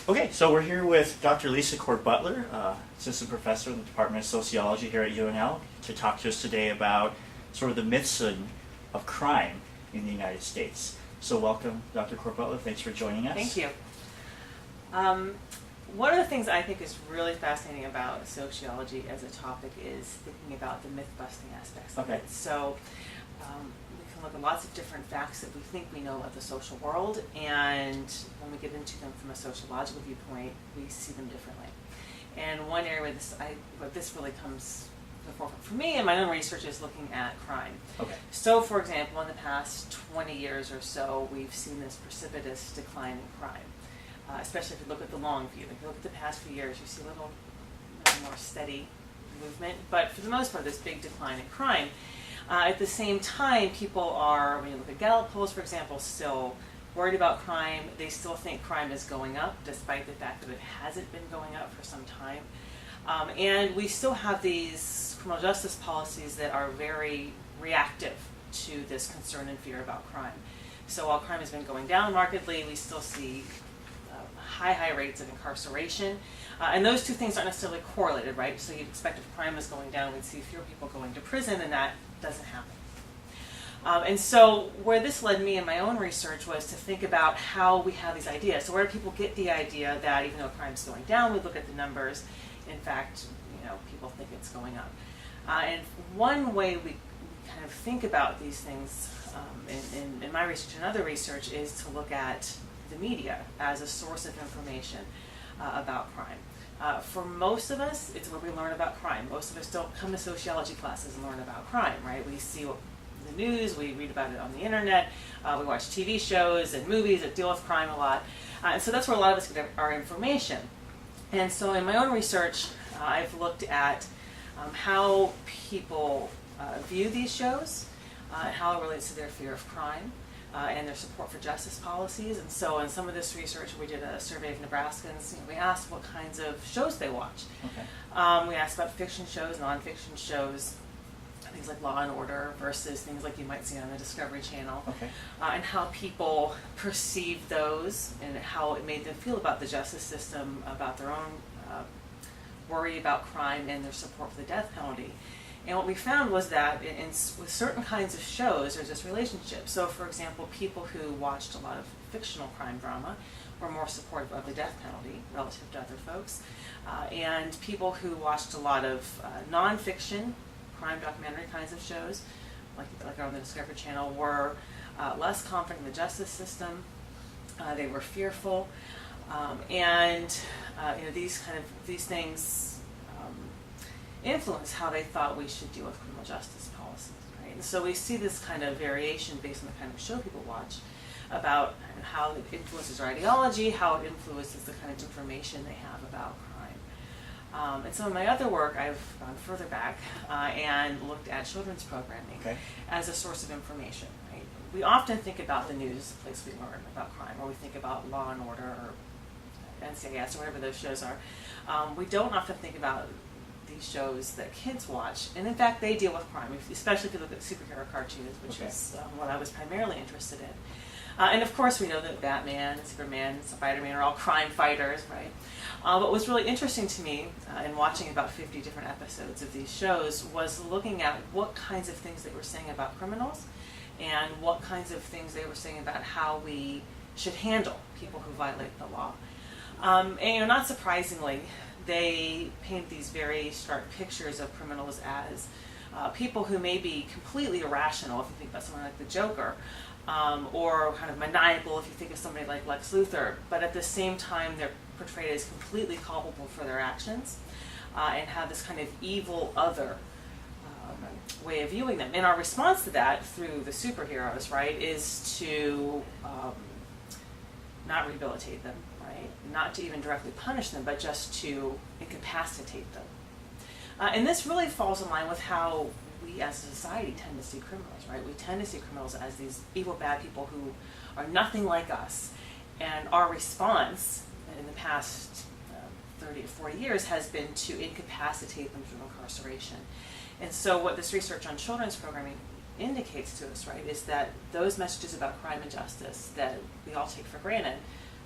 Okay, so we're here with Dr. lkortbutler, assistant professor in the Department of Sociology here at UNL, to talk to us today about sort of the myths of crime in the United States. So welcome, Dr. Kortbutler. Thanks for joining us. Thank you. One of the things I think is really fascinating about sociology as a topic is thinking about the myth-busting aspects of it. So we can look at lots of different facts that we think we know about the social world, and when we get into them from a sociological viewpoint, we see them differently. And one area where this really comes to the forefront for me in my own research is looking at crime. Okay. So, for example, in the past 20 years or so, we've seen this precipitous decline in crime. Especially if you look at the long view. If you look at the past few years, you see a little more steady movement, but for the most part, this big decline in crime. At the same time, people are, when you look at Gallup polls, for example, still worried about crime. They still think crime is going up, despite the fact that it hasn't been going up for some time. And we still have these criminal justice policies that are very reactive to this concern and fear about crime. So while crime has been going down markedly, we still see high rates of incarceration. And those two things aren't necessarily correlated, right? So you'd expect if crime is going down, we'd see fewer people going to prison, and that doesn't happen. And so where this led me in my own research was to think about how we have these ideas. So where do people get the idea that even though crime's going down, we look at the numbers, in fact, people think it's going up. And one way we kind of think about these things in my research and other research is to look at the media as a source of information about crime. For most of us, it's where we learn about crime. Most of us don't come to sociology classes and learn about crime, right? We see the news, we read about it on the internet, we watch TV shows and movies that deal with crime a lot. And so that's where a lot of us get our information. And so in my own research, I've looked at how people view these shows, how it relates to their fear of crime, and their support for justice policies. And so in some of this research, we did a survey of Nebraskans. We asked what kinds of shows they watch. Okay. We asked about fiction shows, nonfiction shows, things like Law and Order versus things like you might see on the Discovery Channel. Okay. And how people perceived those and how it made them feel about the justice system, about their own worry about crime and their support for the death penalty. And what we found was that with certain kinds of shows, there's this relationship. So, for example, people who watched a lot of fictional crime drama were more supportive of the death penalty relative to other folks. And people who watched a lot of nonfiction crime documentary kinds of shows, like on the Discovery Channel, were less confident in the justice system. They were fearful. These things influence how they thought we should deal with criminal justice policies, right? And so we see this kind of variation based on the kind of show people watch about how it influences our ideology, how it influences the kind of information they have about crime. And so in my other work, I've gone further back and looked at children's programming as a source of information, right? We often think about the news as a place we learn about crime, or we think about Law and Order or NCIS or whatever those shows are. We don't often think about these shows that kids watch, and in fact they deal with crime, especially if you look at superhero cartoons, which is what I was primarily interested in. And of course we know that Batman, Superman, Spider-Man are all crime fighters, right? But what was really interesting to me in watching about 50 different episodes of these shows was looking at what kinds of things they were saying about criminals and what kinds of things they were saying about how we should handle people who violate the law. And not surprisingly, they paint these very stark pictures of criminals as people who may be completely irrational if you think about someone like the Joker, or kind of maniacal if you think of somebody like Lex Luthor, but at the same time they're portrayed as completely culpable for their actions and have this kind of evil other way of viewing them. And our response to that through the superheroes, right, is to not rehabilitate them, right? Not to even directly punish them, but just to incapacitate them. And this really falls in line with how we as a society tend to see criminals, right? We tend to see criminals as these evil, bad people who are nothing like us. And our response in the past 30 to 40 years has been to incapacitate them through incarceration. And so what this research on children's programming indicates to us, right, is that those messages about crime and justice that we all take for granted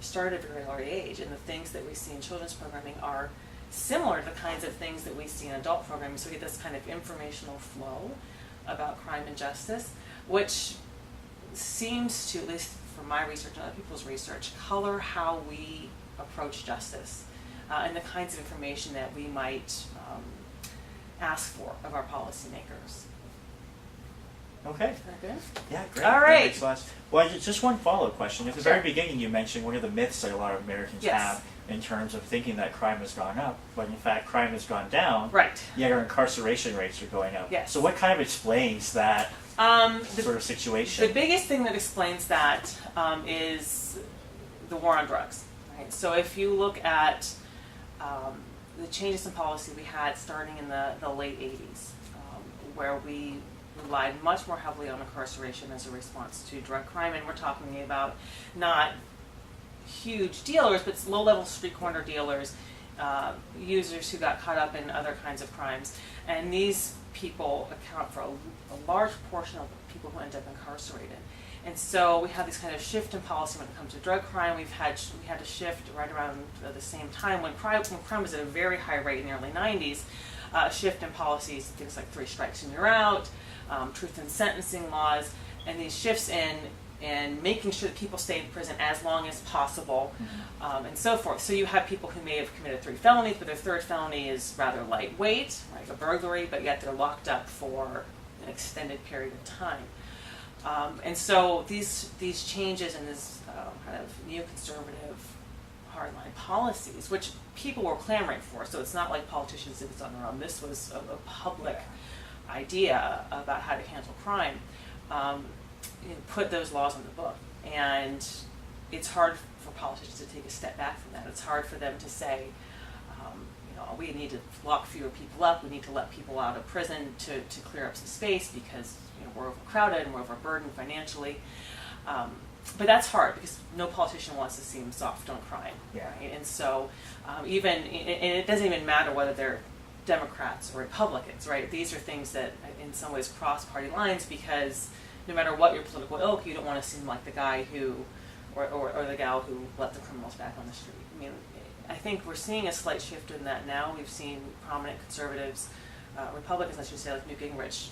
start at a very early age, and the things that we see in children's programming are similar to the kinds of things that we see in adult programming. So we get this kind of informational flow about crime and justice, which seems to, at least from my research and other people's research, color how we approach justice and the kinds of information that we might ask for of our policymakers. Okay. Is that good? Yeah, great. All That right. makes lots. Well, just one follow-up question. At the Sure. very beginning, you mentioned one of the myths that a lot of Americans Yes. have in terms of thinking that crime has gone up, when in fact crime has gone down. Right. Yet our incarceration rates are going up. Yes. So what kind of explains that sort of situation? The biggest thing that explains that is the war on drugs. Right? So if you look at the changes in policy we had starting in the late 80s, where we relied much more heavily on incarceration as a response to drug crime, and we're talking about not huge dealers, but low-level street corner dealers, users who got caught up in other kinds of crimes, and these people account for a large portion of people who end up incarcerated. And so we have this kind of shift in policy when it comes to drug crime. We had to shift right around the same time when crime was at a very high rate in the early 90s. Shift in policies, things like 3 strikes and you're out, truth in sentencing laws, and these shifts in making sure that people stay in prison as long as possible, and so forth. So you have people who may have committed 3 felonies, but their 3rd felony is rather lightweight, like a burglary, but yet they're locked up for an extended period of time. And so these changes in this kind of neoconservative hardline policies, which people were clamoring for, so it's not like politicians did this on their own. This was a public idea about how to handle crime. Put those laws on the book, and it's hard for politicians to take a step back from that. It's hard for them to say, we need to lock fewer people up. We need to let people out of prison to clear up some space because we're overcrowded and we're overburdened financially. But that's hard because no politician wants to seem soft on crime. Yeah. Right? And so and it doesn't even matter whether they're Democrats or Republicans, right? These are things that in some ways cross party lines because no matter what your political ilk, you don't want to seem like the guy who, or the gal who let the criminals back on the street. I mean, I think we're seeing a slight shift in that now. We've seen prominent conservatives, Republicans, I should say, like Newt Gingrich,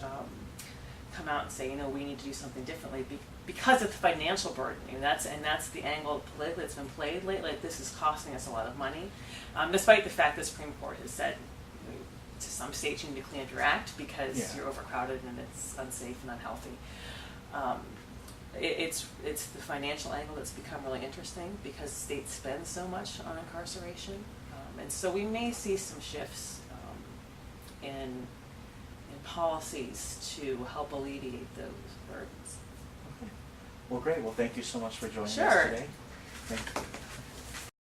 come out and say, we need to do something differently because of the financial burden. That's the angle politically that's been played lately. Like, this is costing us a lot of money, despite the fact that the Supreme Court has said to some states you need to clean up your act because you're overcrowded and it's unsafe and unhealthy. It's the financial angle that's become really interesting because states spend so much on incarceration, and so we may see some shifts in policies to help alleviate those burdens. Okay. Well, great. Well, thank you so much for joining Sure. us today. Thank you.